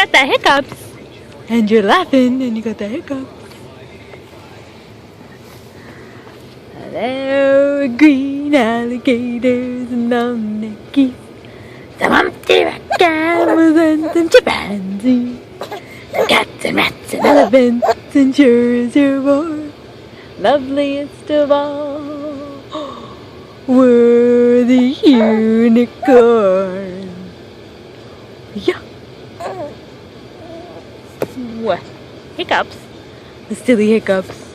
got the hiccups. And you're laughing and you got the hiccups. Hello, green alligators and long-necked geese. Some humpty camels and some chimpanzees. Some cats and rats and elephants and sure as you're born. Loveliest of all were the unicorns. Yeah. What? Hiccups? The silly hiccups.